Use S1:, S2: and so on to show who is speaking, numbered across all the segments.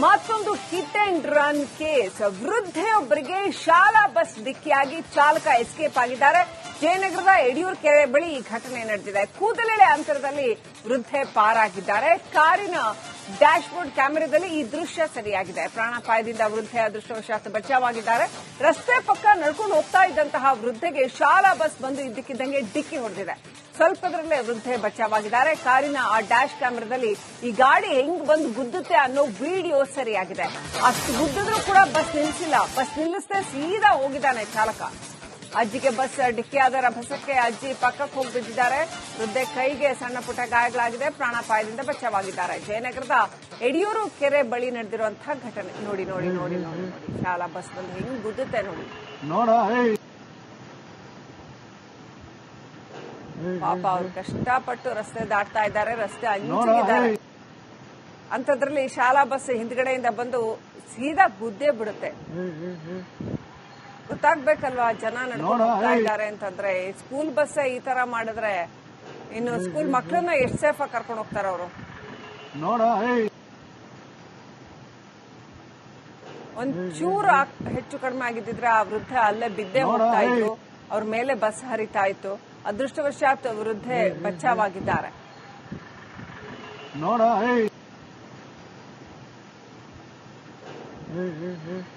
S1: ಮತ್ತೊಂದು hit and run case. ವೃದ್ಧೆಯೊಬ್ಬರಿಗೆ ಶಾಲಾ ಬಸ್ ಡಿಕ್ಕಿಯಾಗಿ ಚಾಲಕ ಎಸ್ಕೇಪ್ ಆಗಿದ್ದಾರೆ. ಜಯನಗರದ ಯಡಿಯೂರು ಕೆರೆ ಬಳಿ ಈ ಘಟನೆ ನಡೆದಿದೆ. ಕೂದಲೆಳೆ ಅಂತರದಲ್ಲಿ ವೃದ್ಧೆ ಪಾರಾಗಿದ್ದಾರೆ. ಕಾರಿನ ಡ್ಯಾಶ್ ಬೋರ್ಡ್ ಕ್ಯಾಮೆರಾದಲ್ಲಿ ಈ ದೃಶ್ಯ ಸರಿಯಾಗಿದೆ. ಪ್ರಾಣಾಪಾಯದಿಂದ ವೃದ್ಧೆ ಅದೃಷ್ಟವಶಾತ್ ಬಚಾವಾಗಿದ್ದಾರೆ. ರಸ್ತೆ ಪಕ್ಕ ನಡ್ಕೊಂಡು ಹೋಗ್ತಾ ಇದ್ದಂತಹ ವೃದ್ಧೆಗೆ ಶಾಲಾ ಬಸ್ ಬಂದು ಇದ್ದಕ್ಕಿದ್ದಂಗೆ ಡಿಕ್ಕಿ ಹೊಡೆದಿದೆ. ಸ್ವಲ್ಪದರಲ್ಲೇ ವೃದ್ಧೆ ಬಚಾವಾಗಿದ್ದಾರೆ. ಕಾರಿನ ಆ ಡ್ಯಾಶ್ ಕ್ಯಾಮೆರಾದಲ್ಲಿ ಈ ಗಾಡಿ ಹೆಂಗ್ ಬಂದು ಗುದ್ದುತ್ತೆ ಅನ್ನೋ ವಿಡಿಯೋ ಸರಿಯಾಗಿದೆ. ಅಷ್ಟು ಗುದ್ದಿದ್ರೂ ಕೂಡ ಬಸ್ ನಿಲ್ಲಿಸಿಲ್ಲ. ಬಸ್ ನಿಲ್ಲಿಸದೆ ಸೀದಾ ಹೋಗಿದ್ದಾನೆ ಚಾಲಕ. ಅಜ್ಜಿಗೆ ಬಸ್ ಡಿಕ್ಕಿಯಾದ ರಭಸಕ್ಕೆ ಅಜ್ಜಿ ಪಕ್ಕಕ್ಕೆ ಹೋಗಿ ಬಿದ್ದಿದ್ದಾರೆ. ವೃದ್ಧೆ ಕೈಗೆ ಸಣ್ಣ ಪುಟ್ಟ ಗಾಯಗಳಾಗಿದೆ. ಪ್ರಾಣಾಪಾಯದಿಂದ ಬಚಾವಾಗಿದ್ದಾರೆ. ಜಯನಗರದ ಯಡಿಯೂರು ಕೆರೆ ಬಳಿ ನಡೆದಿರುವಂತಹ ಘಟನೆ ನೋಡಿ ನೋಡಿ ನೋಡಿ ನೋಡಿ ನೋಡಿ ಶಾಲಾ ಬಸ್ ಬಂದು ಹೆಂಗ್ ಗುದ್ದುತ್ತೆ ನೋಡಿ. ಪಾಪ ಅವ್ರು ಕಷ್ಟಪಟ್ಟು ರಸ್ತೆ ದಾಟ್ತಾ ಇದ್ದಾರೆ. ರಸ್ತೆ ಅಂಚಿಗಿದ್ದಾರೆ. ಅಂತದ್ರಲ್ಲಿ ಶಾಲಾ ಬಸ್ ಹಿಂದ್ಗಡೆಯಿಂದ ಬಂದು ಸೀದಾ ಗುದ್ದೇ ಬಿಡುತ್ತೆ. ಗೊತ್ತಾಗ್ಬೇಕಲ್ವಾ ಜನ ನಡ್ಕೊಂಡು ಹೋಗ್ತಾ ಇದ್ದಾರೆ ಅಂತಂದ್ರೆ. ಸ್ಕೂಲ್ ಬಸ್ ಈ ತರ ಮಾಡಿದ್ರೆ ಇನ್ನು ಸ್ಕೂಲ್ ಮಕ್ಕಳನ್ನ ಎಷ್ಟು ಸೇಫ್ ಆಗಿ ಕರ್ಕೊಂಡು ಹೋಗ್ತಾರ ಅವರು. ಒಂಚೂರು ಹೆಚ್ಚು ಕಡಿಮೆ ಆಗಿದ್ದಿದ್ರೆ ಆ ವೃದ್ಧ ಅಲ್ಲೇ ಬಿದ್ದೇ ಹೋಗ್ತಾ ಇದ್ರು. ಅವ್ರ ಮೇಲೆ ಬಸ್ ಹರಿತಾ ಇತ್ತು. ಅದೃಷ್ಟವಶಾತ್ ವೃದ್ಧೆ ಬಚಾವಾಗಿದ್ದಾರೆ.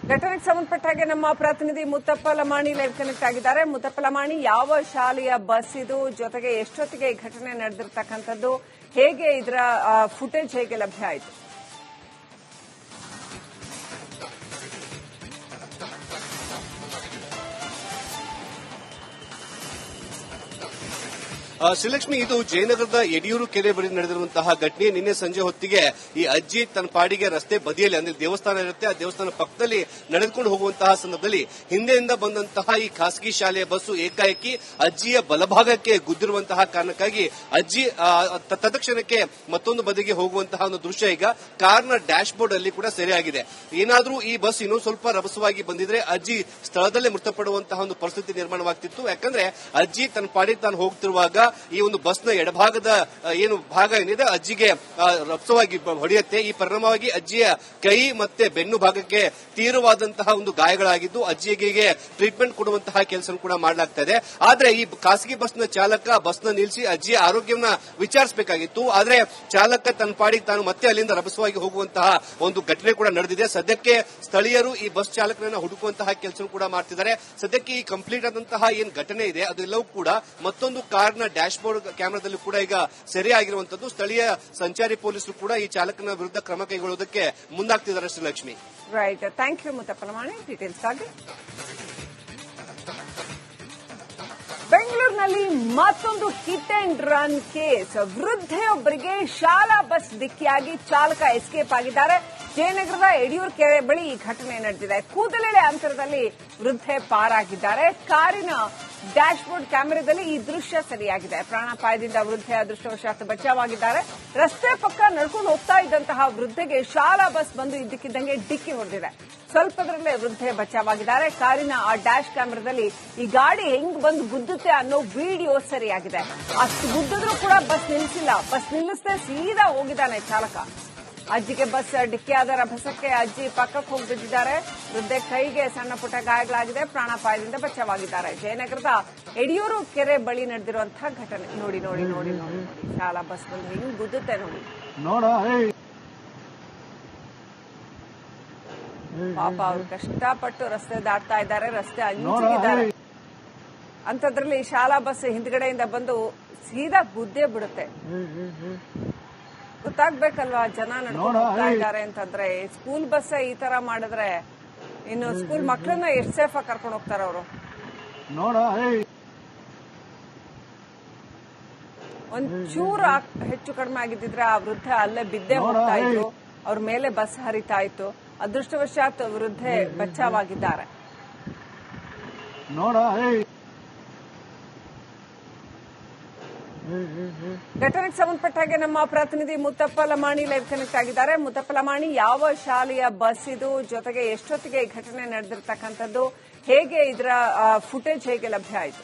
S1: ಘಟನೆಗೆ ಸಂಬಂಧಪಟ್ಟ ಹಾಗೆ ನಮ್ಮ ಪ್ರತಿನಿಧಿ ಮುತ್ತಪ್ಪ ಲಮಾಣಿ ಲೈವ್ ಕನೆಕ್ಟ್ ಆಗಿದ್ದಾರೆ. ಮುತ್ತಪ್ಪ ಲಮಾಣಿ, ಯಾವ ಶಾಲೆಯ ಬಸ್ ಇದು, ಜೊತೆಗೆ ಎಷ್ಟೊತ್ತಿಗೆ ಈ ಘಟನೆ ನಡೆದಿರ್ತಕ್ಕಂಥದ್ದು, ಹೇಗೆ ಇದರ ಫುಟೇಜ್ ಹೇಗೆ ಲಭ್ಯ ಆಯಿತು?
S2: ಶ್ರೀಲಕ್ಷ್ಮಿ, ಇದು ಜಯನಗರದ ಯಡಿಯೂರು ಕೆರೆ ಬಳಿ ನಡೆದಿರುವಂತಹ ಘಟನೆ. ನಿನ್ನೆ ಸಂಜೆ ಹೊತ್ತಿಗೆ ಈ ಅಜ್ಜಿ ತನ್ನ ಪಾಡಿಗೆ ರಸ್ತೆ ಬದಿಯಲ್ಲಿ, ಅಂದ್ರೆ ದೇವಸ್ಥಾನ ಇರುತ್ತೆ, ಆ ದೇವಸ್ಥಾನ ಪಕ್ಕದಲ್ಲಿ ನಡೆದುಕೊಂಡು ಹೋಗುವಂತಹ ಸಂದರ್ಭದಲ್ಲಿ ಹಿಂದೆಯಿಂದ ಬಂದಂತಹ ಈ ಖಾಸಗಿ ಶಾಲೆಯ ಬಸ್ಸು ಏಕಾಏಕಿ ಅಜ್ಜಿಯ ಬಲಭಾಗಕ್ಕೆ ಗುದ್ದಿರುವಂತಹ ಕಾರಣಕ್ಕಾಗಿ ಅಜ್ಜಿ ತತ್ಕ್ಷಣಕ್ಕೆ ಮತ್ತೊಂದು ಬದಿಗೆ ಹೋಗುವಂತಹ ಒಂದು ದೃಶ್ಯ ಈಗ ಕಾರ್ನ ಡ್ಯಾಶ್ ಬೋರ್ಡ್ ಅಲ್ಲಿ ಕೂಡ ಸೆರೆಯಾಗಿದೆ. ಏನಾದರೂ ಈ ಬಸ್ ಇನ್ನೂ ಸ್ವಲ್ಪ ರಭಸವಾಗಿ ಬಂದಿದ್ರೆ ಅಜ್ಜಿ ಸ್ಥಳದಲ್ಲೇ ಮೃತಪಡುವಂತಹ ಒಂದು ಪರಿಸ್ಥಿತಿ ನಿರ್ಮಾಣವಾಗ್ತಿತ್ತು. ಯಾಕಂದ್ರೆ ಅಜ್ಜಿ ತನ್ನ ಪಾಡಿಗೆ ತಾನು ಹೋಗ್ತಿರುವಾಗ ಈ ಒಂದು ಬಸ್ನ ಎಡಭಾಗದ ಏನು ಭಾಗ ಏನಿದೆ ಅಜ್ಜಿಗೆ ರಭಸವಾಗಿ ಹೊಡೆಯುತ್ತೆ. ಈ ಪರಿಣಾಮವಾಗಿ ಅಜ್ಜಿಯ ಕೈ ಮತ್ತೆ ಬೆನ್ನು ಭಾಗಕ್ಕೆ ತೀವ್ರವಾದಂತಹ ಒಂದು ಗಾಯಗಳಾಗಿದ್ದು ಅಜ್ಜಿಗೆ ಟ್ರೀಟ್ಮೆಂಟ್ ಕೊಡುವಂತಹ ಕೆಲಸ ಕೂಡ ಮಾಡಲಾಗ್ತಾ ಇದೆ. ಆದ್ರೆ ಈ ಖಾಸಗಿ ಬಸ್ನ ಚಾಲಕ ಬಸ್ನ ನಿಲ್ಲಿಸಿ ಅಜ್ಜಿಯ ಆರೋಗ್ಯವನ್ನ ವಿಚಾರಿಸಬೇಕಾಗಿತ್ತು. ಆದ್ರೆ ಚಾಲಕ ತನ್ನ ಪಾಡಿಗೆ ತಾನು ಮತ್ತೆ ಅಲ್ಲಿಂದ ರಭಸವಾಗಿ ಹೋಗುವಂತಹ ಒಂದು ಘಟನೆ ಕೂಡ ನಡೆದಿದೆ. ಸದ್ಯಕ್ಕೆ ಸ್ಥಳೀಯರು ಈ ಬಸ್ ಚಾಲಕನನ್ನ ಹುಡುಕುವಂತಹ ಕೆಲಸ ಕೂಡ ಮಾಡ್ತಿದ್ದಾರೆ. ಸದ್ಯಕ್ಕೆ ಈ ಕಂಪ್ಲೀಟ್ ಆದಂತಹ ಏನ್ ಘಟನೆ ಇದೆ ಅದೆಲ್ಲವೂ ಕೂಡ ಮತ್ತೊಂದು ಕಾರ್ನ ಡ್ಯಾಶ್ ಬೋರ್ಡ್ ಕ್ಯಾಮೆರಾದಲ್ಲಿ ಕೂಡ ಈಗ ಸೆರೆಯಾಗಿರುವಂತದ್ದು. ಸ್ಥಳೀಯ ಸಂಚಾರಿ ಪೊಲೀಸರು ಕೂಡ ಈ ಚಾಲಕನ ವಿರುದ್ಧ ಕ್ರಮ ಕೈಗೊಳ್ಳುವುದಕ್ಕೆ ಮುಂದಾಗ್ತಿದ್ದಾರೆ. Shrilakshmi,
S1: right, thank you Muttappa Lamani ಡೀಟೇಲ್ಸ್ಗಾಗಿ. ಬೆಂಗಳೂರಿನಲ್ಲಿ ಮತ್ತೊಂದು ಹಿಟ್ ಅಂಡ್ ರನ್ ಕೇಸ್. ವೃದ್ಧೆಯೊಬ್ಬರಿಗೆ ಶಾಲಾ ಬಸ್ ಡಿಕ್ಕಿಯಾಗಿ ಚಾಲಕ ಎಸ್ಕೇಪ್ ಆಗಿದ್ದಾರೆ. ಜಯನಗರದ ಯಡಿಯೂರು ಕೆರೆ ಬಳಿ ಈ ಘಟನೆ ನಡೆದಿದೆ. ಕೂದಲೆಳೆ ಅಂತರದಲ್ಲಿ ವೃದ್ಧೆ ಪಾರಾಗಿದ್ದಾರೆ. ಕಾರಿನ ಡ್ಯಾಶ್ ಬೋರ್ಡ್ ಕ್ಯಾಮೆರಾದಲ್ಲಿ ಈ ದೃಶ್ಯ ಸರಿಯಾಗಿದೆ. ಪ್ರಾಣಾಪಾಯದಿಂದ ವೃದ್ಧೆ ಅದೃಷ್ಟವಶಾತ್ ಬಚಾವಾಗಿದ್ದಾರೆ. ರಸ್ತೆ ಪಕ್ಕ ನಡ್ಕೊಂಡು ಹೋಗ್ತಾ ಇದ್ದಂತಹ ವೃದ್ಧೆಗೆ ಶಾಲಾ ಬಸ್ ಬಂದು ಇದ್ದಕ್ಕಿದ್ದಂಗೆ ಡಿಕ್ಕಿ ಹೊಡೆದಿದೆ. ಸ್ವಲ್ಪದರಲ್ಲೇ ವೃದ್ಧೆ ಬಚಾವಾಗಿದ್ದಾರೆ. ಕಾರಿನ ಆ ಡ್ಯಾಶ್ ಕ್ಯಾಮೆರಾದಲ್ಲಿ ಈ ಗಾಡಿ ಹೆಂಗ್ ಬಂದು ಗುದ್ದುತ್ತೆ ಅನ್ನೋ ವಿಡಿಯೋ ಸರಿಯಾಗಿದೆ. ಅಷ್ಟು ಗುದ್ದಿದ್ರೂ ಕೂಡ ಬಸ್ ನಿಲ್ಲಿಸಿಲ್ಲ. ಬಸ್ ನಿಲ್ಲಿಸದೆ ಸೀದಾ ಹೋಗಿದ್ದಾನೆ ಚಾಲಕ. ಅಜ್ಜಿಗೆ ಬಸ್ ಡಿಕ್ಕಿಯಾದ ರಭಸಕ್ಕೆ ಅಜ್ಜಿ ಪಕ್ಕಕ್ಕೆ ಹೋಗಿ ಬಿದ್ದಿದ್ದಾರೆ. ವೃದ್ಧೆ ಕೈಗೆ ಸಣ್ಣ ಪುಟ್ಟ ಗಾಯಗಳಾಗಿದೆ. ಪ್ರಾಣಾಪಾಯದಿಂದ ಬಚಾವಾಗಿದ್ದಾರೆ. ಜಯನಗರದ ಯಡಿಯೂರು ಕೆರೆ ಬಳಿ ನಡೆದಿರುವಂತಹ ಘಟನೆ ನೋಡಿ ನೋಡಿ ನೋಡಿ ನೋಡಿ ನೋಡಿ ಶಾಲಾ ಬಸ್ ಬಂದು ಹೆಂಗ್ ಗುದ್ದುತ್ತೆ ನೋಡಿ. ಪಾಪ ಅವ್ರು ಕಷ್ಟಪಟ್ಟು ರಸ್ತೆ ದಾಟ್ತಾ ಇದ್ದಾರೆ. ರಸ್ತೆ ಅಂಚಿಗಿದ್ದಾರೆ. ಅಂತದ್ರಲ್ಲಿ ಶಾಲಾ ಬಸ್ ಹಿಂದ್ಗಡೆಯಿಂದ ಬಂದು ಸೀದಾ ಗುದ್ದೇ ಬಿಡುತ್ತೆ. ಗೊತ್ತಾಗ್ಬೇಕಲ್ವಾ ಜನ ನಡ್ಕೊಂಡು ಹೋಗ್ತಾ ಇದ್ದಾರೆ ಅಂತಂದ್ರೆ. ಸ್ಕೂಲ್ ಬಸ್ ಈ ತರ ಮಾಡಿದ್ರೆ ಇನ್ನು ಸ್ಕೂಲ್ ಮಕ್ಕಳನ್ನ ಎಷ್ಟು ಸೇಫ್ ಆಗಿ ಕರ್ಕೊಂಡು ಹೋಗ್ತಾರ ಅವರು. ಒಂಚೂರು ಹೆಚ್ಚು ಕಡಿಮೆ ಆಗಿದ್ದಿದ್ರೆ ಆ ವೃದ್ಧ ಅಲ್ಲೇ ಬಿದ್ದೇ ಹೋಗ್ತಾ ಇದ್ರು. ಅವ್ರ ಮೇಲೆ ಬಸ್ ಹರಿತಾ ಇತ್ತು. ಅದೃಷ್ಟವಶಾತ್ ವೃದ್ಧೆ ಬಚಾವಾಗಿದ್ದಾರೆ. ಘಟನೆಗೆ ಸಂಬಂಧಪಟ್ಟ ಹಾಗೆ ನಮ್ಮ ಪ್ರತಿನಿಧಿ ಮುತ್ತಪ್ಪ ಲಮಾಣಿ ಲೈವ್ ಕನೆಕ್ಟ್ ಆಗಿದ್ದಾರೆ. ಮುತ್ತಪ್ಪ ಲಮಾಣಿ, ಯಾವ ಶಾಲೆಯ ಬಸ್ ಇದು, ಜೊತೆಗೆ ಎಷ್ಟೊತ್ತಿಗೆ ಈ ಘಟನೆ ನಡೆದಿರ್ತಕ್ಕಂಥದ್ದು, ಹೇಗೆ ಇದರ ಫುಟೇಜ್ ಹೇಗೆ ಲಭ್ಯ ಆಯಿತು?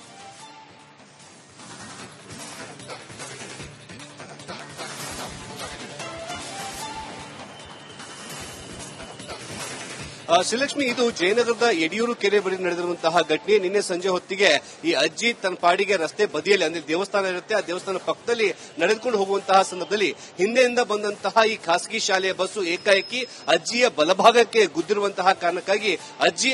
S2: ಶ್ರೀಲಕ್ಷ್ಮಿ, ಇದು ಜಯನಗರದ ಯಡಿಯೂರು ಕೆರೆ ಬಳಿ ನಡೆದಿರುವಂತಹ ಘಟನೆ. ನಿನ್ನೆ ಸಂಜೆ ಹೊತ್ತಿಗೆ ಈ ಅಜ್ಜಿ ತನ್ನ ಪಾಡಿಗೆ ರಸ್ತೆ ಬದಿಯಲ್ಲಿ, ಅಂದ್ರೆ ದೇವಸ್ಥಾನ ಇರುತ್ತೆ, ಆ ದೇವಸ್ಥಾನ ಪಕ್ಕದಲ್ಲಿ ನಡೆದುಕೊಂಡು ಹೋಗುವಂತಹ ಸಂದರ್ಭದಲ್ಲಿ ಹಿಂದೆಯಿಂದ ಬಂದಂತಹ ಈ ಖಾಸಗಿ ಶಾಲೆಯ ಬಸ್ಸು ಏಕಾಏಕಿ ಅಜ್ಜಿಯ ಬಲಭಾಗಕ್ಕೆ ಗುದ್ದಿರುವಂತಹ ಕಾರಣಕ್ಕಾಗಿ ಅಜ್ಜಿ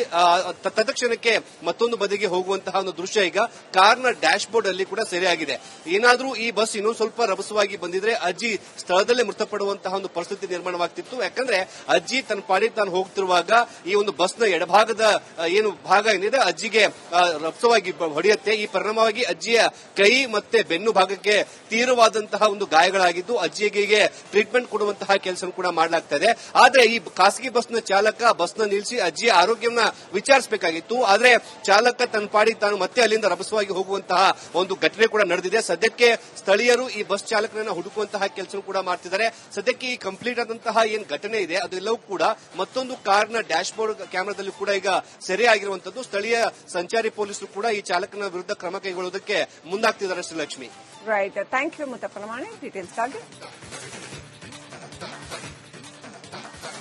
S2: ತತ್ಕ್ಷಣಕ್ಕೆ ಮತ್ತೊಂದು ಬದಿಗೆ ಹೋಗುವಂತಹ ಒಂದು ದೃಶ್ಯ ಈಗ ಕಾರ್ನ ಡ್ಯಾಶ್ ಬೋರ್ಡ್ ಅಲ್ಲಿ ಕೂಡ ಸೆರೆಯಾಗಿದೆ. ಏನಾದರೂ ಈ ಬಸ್ ಇನ್ನೂ ಸ್ವಲ್ಪ ರಭಸವಾಗಿ ಬಂದಿದ್ರೆ ಅಜ್ಜಿ ಸ್ಥಳದಲ್ಲೇ ಮೃತಪಡುವಂತಹ ಒಂದು ಪರಿಸ್ಥಿತಿ ನಿರ್ಮಾಣವಾಗ್ತಿತ್ತು. ಯಾಕಂದ್ರೆ ಅಜ್ಜಿ ತನ್ನ ಪಾಡಿಗೆ ತಾನು ಹೋಗ್ತಿರುವಾಗ ಈ ಒಂದು ಬಸ್ನ ಎಡಭಾಗದ ಏನು ಭಾಗ ಏನಿದೆ ಅಜ್ಜಿಗೆ ರಭಸವಾಗಿ ಹೊಡೆಯುತ್ತೆ. ಈ ಪರಿಣಾಮವಾಗಿ ಅಜ್ಜಿಯ ಕೈ ಮತ್ತೆ ಬೆನ್ನು ಭಾಗಕ್ಕೆ ತೀವ್ರವಾದಂತಹ ಒಂದು ಗಾಯಗಳಾಗಿದ್ದು ಅಜ್ಜಿಗೆ ಟ್ರೀಟ್ಮೆಂಟ್ ಕೊಡುವಂತಹ ಕೆಲಸ ಕೂಡ ಮಾಡಲಾಗ್ತದೆ. ಆದ್ರೆ ಈ ಖಾಸಗಿ ಬಸ್ನ ಚಾಲಕ ಬಸ್ನ ನಿಲ್ಲಿಸಿ ಅಜ್ಜಿಯ ಆರೋಗ್ಯವನ್ನ ವಿಚಾರಿಸಬೇಕಾಗಿತ್ತು. ಆದ್ರೆ ಚಾಲಕ ತನ್ನ ಪಾಡಿಗೆ ತಾನು ಮತ್ತೆ ಅಲ್ಲಿಂದ ರಭಸವಾಗಿ ಹೋಗುವಂತಹ ಒಂದು ಘಟನೆ ಕೂಡ ನಡೆದಿದೆ. ಸದ್ಯಕ್ಕೆ ಸ್ಥಳೀಯರು ಈ ಬಸ್ ಚಾಲಕರನ್ನ ಹುಡುಕುವಂತಹ ಕೆಲಸ ಕೂಡ ಮಾಡ್ತಿದ್ದಾರೆ. ಸದ್ಯಕ್ಕೆ ಈ ಕಂಪ್ಲೀಟ್ ಆದಂತಹ ಏನ್ ಘಟನೆ ಇದೆ ಅದೆಲ್ಲವೂ ಕೂಡ ಮತ್ತೊಂದು ಕಾರ್ನ ಡ್ಯಾಶ್ ಬೋರ್ಡ್ ಕ್ಯಾಮೆರಾದಲ್ಲಿ ಕೂಡ ಈಗ ಸೆರೆಯಾಗಿರುವಂತದ್ದು. ಸ್ಥಳೀಯ ಸಂಚಾರಿ ಪೊಲೀಸರು ಕೂಡ ಈ ಚಾಲಕನ ವಿರುದ್ಧ ಕ್ರಮ ಕೈಗೊಳ್ಳುವುದಕ್ಕೆ ಮುಂದಾಗ್ತಿದ್ದಾರೆ. ಶ್ರೀಲಕ್ಷ್ಮಿ,
S1: ರೈಟ್, ಥ್ಯಾಂಕ್ ಯು ಮುತ್ತಪ್ಪನಮಾಣಿ ಡೀಟೇಲ್ಸ್ ಆಗಿ.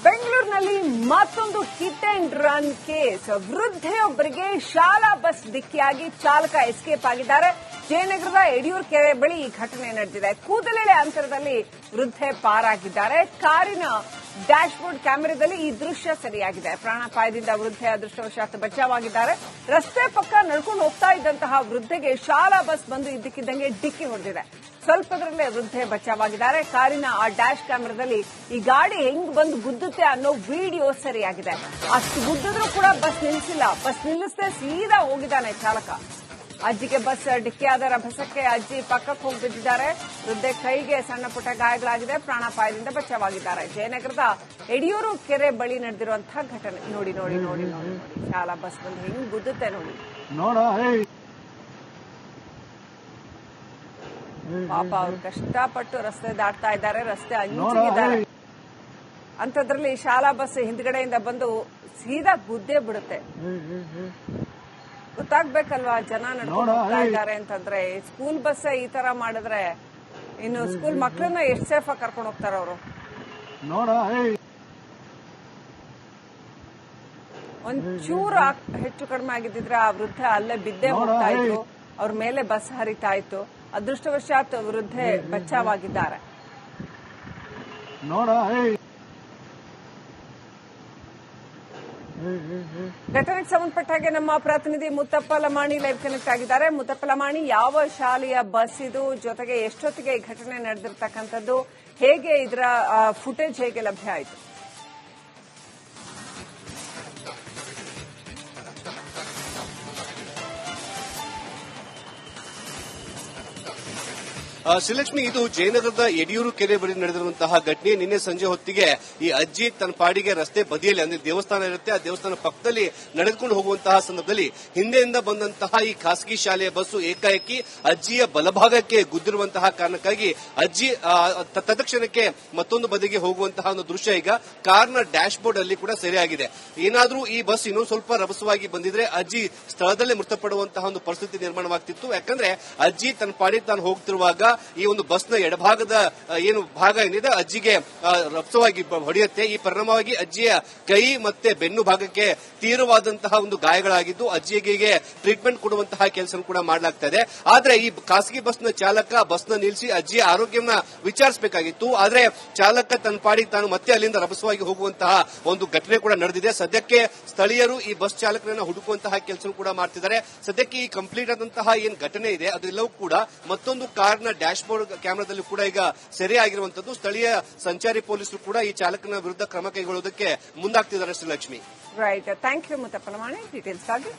S1: ಬೆಂಗಳೂರಿನಲ್ಲಿ ಮತ್ತೊಂದು ಹಿಟ್ ಅಂಡ್ ರನ್ ಕೇಸ್. ವೃದ್ಧೆಯೊಬ್ಬರಿಗೆ ಶಾಲಾ ಬಸ್ ಡಿಕ್ಕಿಯಾಗಿ ಚಾಲಕ ಎಸ್ಕೇಪ್ ಆಗಿದ್ದಾರೆ. ಜಯನಗರದ ಯಡಿಯೂರು ಕೆರೆ ಬಳಿ ಈ ಘಟನೆ ನಡೆದಿದೆ. ಕೂದಲೆಳೆ ಅಂತರದಲ್ಲಿ ವೃದ್ಧೆ ಪಾರಾಗಿದ್ದಾರೆ. ಕಾರಿನ ಡ್ಯಾಶ್ ಬೋರ್ಡ್ ಕ್ಯಾಮೆರಾದಲ್ಲಿ ಈ ದೃಶ್ಯ ಸೆರೆಯಾಗಿದೆ. ಪ್ರಾಣಾಪಾಯದಿಂದ ವೃದ್ಧೆ ಅದೃಷ್ಟವಶಾತ್ ಬಚಾವಾಗಿದ್ದಾರೆ. ರಸ್ತೆ ಪಕ್ಕ ನಡ್ಕೊಂಡು ಹೋಗ್ತಾ ಇದ್ದಂತಹ ವೃದ್ಧೆಗೆ ಶಾಲಾ ಬಸ್ ಬಂದು ಇದ್ದಕ್ಕಿದ್ದಂಗೆ ಡಿಕ್ಕಿ ಹೊಡೆದಿದೆ. ಸ್ವಲ್ಪದರಲ್ಲೇ ವೃದ್ಧೆ ಬಚಾವಾಗಿದ್ದಾರೆ. ಕಾರಿನ ಆ ಡ್ಯಾಶ್ ಕ್ಯಾಮೆರಾದಲ್ಲಿ ಈ ಗಾಡಿ ಹೆಂಗ್ ಬಂದು ಗುದ್ದುತ್ತೆ ಅನ್ನೋ ವಿಡಿಯೋ ಸರಿಯಾಗಿದೆ. ಅಷ್ಟು ಗುದ್ದಿದ್ರೂ ಕೂಡ ಬಸ್ ನಿಲ್ಲಿಸಿಲ್ಲ. ಬಸ್ ನಿಲ್ಲಿಸದೆ ಸೀದಾ ಹೋಗಿದ್ದಾನೆ ಚಾಲಕ. ಅಜ್ಜಿಗೆ ಬಸ್ ಡಿಕ್ಕಿಯಾದ ರಭಸಕ್ಕೆ ಅಜ್ಜಿ ಪಕ್ಕಕ್ಕೆ ಹೋಗಿ ಬಿದ್ದಿದ್ದಾರೆ. ವೃದ್ಧೆ ಕೈಗೆ ಸಣ್ಣ ಪುಟ್ಟ ಗಾಯಗಳಾಗಿದೆ. ಪ್ರಾಣಾಪಾಯದಿಂದ ಬಚಾವಾಗಿದ್ದಾರೆ. ಜಯನಗರದ ಯಡಿಯೂರು ಕೆರೆ ಬಳಿ ನಡೆದಿರುವಂತಹ ಘಟನೆ ನೋಡಿ ನೋಡಿ ನೋಡಿ ನೋಡಿ ಶಾಲಾ ಬಸ್ ಬಂದು ಹೆಂಗ್ ಗುದ್ದುತ್ತೆ ನೋಡಿ. ಪಾಪ ಅವ್ರು ಕಷ್ಟಪಟ್ಟು ರಸ್ತೆ ದಾಟ್ತಾ ಇದ್ದಾರೆ. ರಸ್ತೆ ಅಂಚಿಗಿದ್ದಾರೆ. ಅಂತದ್ರಲ್ಲಿ ಶಾಲಾ ಬಸ್ ಹಿಂದ್ಗಡೆಯಿಂದ ಬಂದು ಸೀದಾ ಗುದ್ದೇ ಬಿಡುತ್ತೆ. ಗೊತ್ತಾಗ್ಬೇಕಲ್ವಾ ಜನ ನಡ್ಕೊಂಡು ಹೋಗ್ತಾ ಇದ್ದಾರೆ ಅಂತಂದ್ರೆ. ಸ್ಕೂಲ್ ಬಸ್ ಈ ತರ ಮಾಡಿದ್ರೆ ಇನ್ನು ಸ್ಕೂಲ್ ಮಕ್ಕಳನ್ನ ಎಷ್ಟು ಸೇಫ್ ಆಗಿ ಕರ್ಕೊಂಡು ಹೋಗ್ತಾರ ಅವರು. ಒಂಚೂರು ಹೆಚ್ಚು ಕಡಿಮೆ ಆಗಿದ್ದಿದ್ರೆ ಆ ವೃದ್ಧೆ ಅಲ್ಲೇ ಬಿದ್ದೇ ಹೋಗ್ತಾ ಇದ್ರು. ಅವ್ರ ಮೇಲೆ ಬಸ್ ಹರಿತಾ ಇತ್ತು. ಅದೃಷ್ಟವಶಾತ್ ವೃದ್ಧೆ ಬಚಾವಾಗಿದ್ದಾರೆ. ಘಟನೆಗೆ ಸಂಬಂಧಪಟ್ಟ ಹಾಗೆ ನಮ್ಮ ಪ್ರತಿನಿಧಿ ಮುತ್ತಪ್ಪ ಲಮಾಣಿ ಲೈವ್ ಕನೆಕ್ಟ್ ಆಗಿದ್ದಾರೆ. ಮುತ್ತಪ್ಪ ಲಮಾಣಿ, ಯಾವ ಶಾಲೆಯ ಬಸ್ ಇದು, ಜೊತೆಗೆ ಎಷ್ಟೊತ್ತಿಗೆ ಈ ಘಟನೆ ನಡೆದಿರ್ತಕ್ಕಂಥದ್ದು, ಹೇಗೆ ಇದರ ಫುಟೇಜ್ ಹೇಗೆ ಲಭ್ಯ ಆಯಿತು?
S2: ಶ್ರೀಲಕ್ಷ್ಮಿ, ಇದು ಜಯನಗರದ ಯಡಿಯೂರು ಕೆರೆ ಬಳಿ ನಡೆದಿರುವಂತಹ ಘಟನೆ. ನಿನ್ನೆ ಸಂಜೆ ಹೊತ್ತಿಗೆ ಈ ಅಜ್ಜಿ ತನ್ನ ಪಾಡಿಗೆ ರಸ್ತೆ ಬದಿಯಲ್ಲಿ, ಅಂದ್ರೆ ದೇವಸ್ಥಾನ ಇರುತ್ತೆ, ಆ ದೇವಸ್ಥಾನ ಪಕ್ಕದಲ್ಲಿ ನಡೆದುಕೊಂಡು ಹೋಗುವಂತಹ ಸಂದರ್ಭದಲ್ಲಿ ಹಿಂದೆಯಿಂದ ಬಂದಂತಹ ಈ ಖಾಸಗಿ ಶಾಲೆಯ ಬಸ್ಸು ಏಕಾಏಕಿ ಅಜ್ಜಿಯ ಬಲಭಾಗಕ್ಕೆ ಗುದ್ದಿರುವಂತಹ ಕಾರಣಕ್ಕಾಗಿ ಅಜ್ಜಿ ತತ್ಕ್ಷಣಕ್ಕೆ ಮತ್ತೊಂದು ಬದಿಗೆ ಹೋಗುವಂತಹ ಒಂದು ದೃಶ್ಯ ಈಗ ಕಾರ್ನ ಡ್ಯಾಶ್ ಬೋರ್ಡ್ ಅಲ್ಲಿ ಕೂಡ ಸೆರೆಯಾಗಿದೆ. ಏನಾದರೂ ಈ ಬಸ್ ಇನ್ನೂ ಸ್ವಲ್ಪ ರಭಸವಾಗಿ ಬಂದಿದ್ರೆ ಅಜ್ಜಿ ಸ್ಥಳದಲ್ಲೇ ಮೃತಪಡುವಂತಹ ಒಂದು ಪರಿಸ್ಥಿತಿ ನಿರ್ಮಾಣವಾಗ್ತಿತ್ತು. ಯಾಕಂದ್ರೆ ಅಜ್ಜಿ ತನ್ನ ಪಾಡಿಗೆ ತಾನು ಹೋಗ್ತಿರುವಾಗ ಈ ಒಂದು ಬಸ್ನ ಎಡಭಾಗದ ಏನು ಭಾಗ ಏನಿದೆ ಅಜ್ಜಿಗೆ ರಭಸವಾಗಿ ಹೊಡೆಯುತ್ತೆ. ಈ ಪರಿಣಾಮವಾಗಿ ಅಜ್ಜಿಯ ಕೈ ಮತ್ತೆ ಬೆನ್ನು ಭಾಗಕ್ಕೆ ತೀವ್ರವಾದಂತಹ ಒಂದು ಗಾಯಗಳಾಗಿದ್ದು ಅಜ್ಜಿಗೆ ಟ್ರೀಟ್ಮೆಂಟ್ ಕೊಡುವಂತಹ ಕೆಲಸ ಕೂಡ ಮಾಡಲಾಗ್ತದೆ. ಆದ್ರೆ ಈ ಖಾಸಗಿ ಬಸ್ನ ಚಾಲಕ ಬಸ್ನ ನಿಲ್ಲಿಸಿ ಅಜ್ಜಿಯ ಆರೋಗ್ಯವನ್ನ ವಿಚಾರಿಸಬೇಕಾಗಿತ್ತು. ಆದ್ರೆ ಚಾಲಕ ತನ್ನ ಪಾಡಿಗೆ ತಾನು ಮತ್ತೆ ಅಲ್ಲಿಂದ ರಭಸವಾಗಿ ಹೋಗುವಂತಹ ಒಂದು ಘಟನೆ ಕೂಡ ನಡೆದಿದೆ. ಸದ್ಯಕ್ಕೆ ಸ್ಥಳೀಯರು ಈ ಬಸ್ ಚಾಲಕರನ್ನ ಹುಡುಕುವಂತಹ ಕೆಲಸ ಕೂಡ ಮಾಡ್ತಿದ್ದಾರೆ. ಸದ್ಯಕ್ಕೆ ಈ ಕಂಪ್ಲೀಟ್ ಆದಂತಹ ಏನ್ ಘಟನೆ ಇದೆ ಅದೆಲ್ಲವೂ ಕೂಡ ಮತ್ತೊಂದು ಕಾರ್ನ ಡ್ಯಾಶ್ ಬೋರ್ಡ್ ಕ್ಯಾಮೆರಾದಲ್ಲಿ ಕೂಡ ಈಗ ಸೆರೆಯಾಗಿರುವಂತದ್ದು. ಸ್ಥಳೀಯ ಸಂಚಾರಿ ಪೊಲೀಸರು ಕೂಡ ಈ ಚಾಲಕನ ವಿರುದ್ಧ ಕ್ರಮ ಕೈಗೊಳ್ಳುವುದಕ್ಕೆ ಮುಂದಾಗ್ತಿದ್ದಾರೆ. ಶ್ರೀಲಕ್ಷ್ಮಿ,
S1: ರೈಟ್, ಥ್ಯಾಂಕ್ ಯು ಮುತ್ತಪ್ಪನಮಾಣಿ ಡೀಟೇಲ್ಸ್ ಆಗಿ.